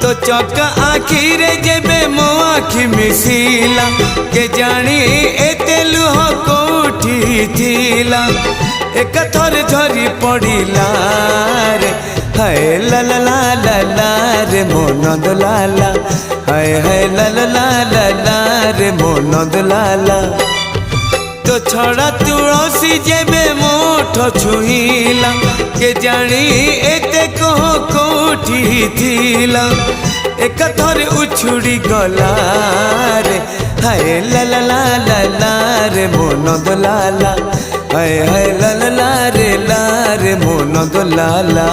तो चक आखिरे जेबे मो आखि मिसिला के जानी एते लुह कोठी थिला एक थर झरी पड़िला रे हाय ला ला ला ला ला रे मो नंद लाला हाय हाय ला ला ला ला ला रे मो नंद लाला तो छड़ा तुलसी जेबे मोठ छुईला के जानी एते कह कोठी थिला एक थर उछुड़ी गला रे हाय ला ला ला ला ला रे मो नंद लाला हाय हाय ला ला ला रे मो नंद लाला।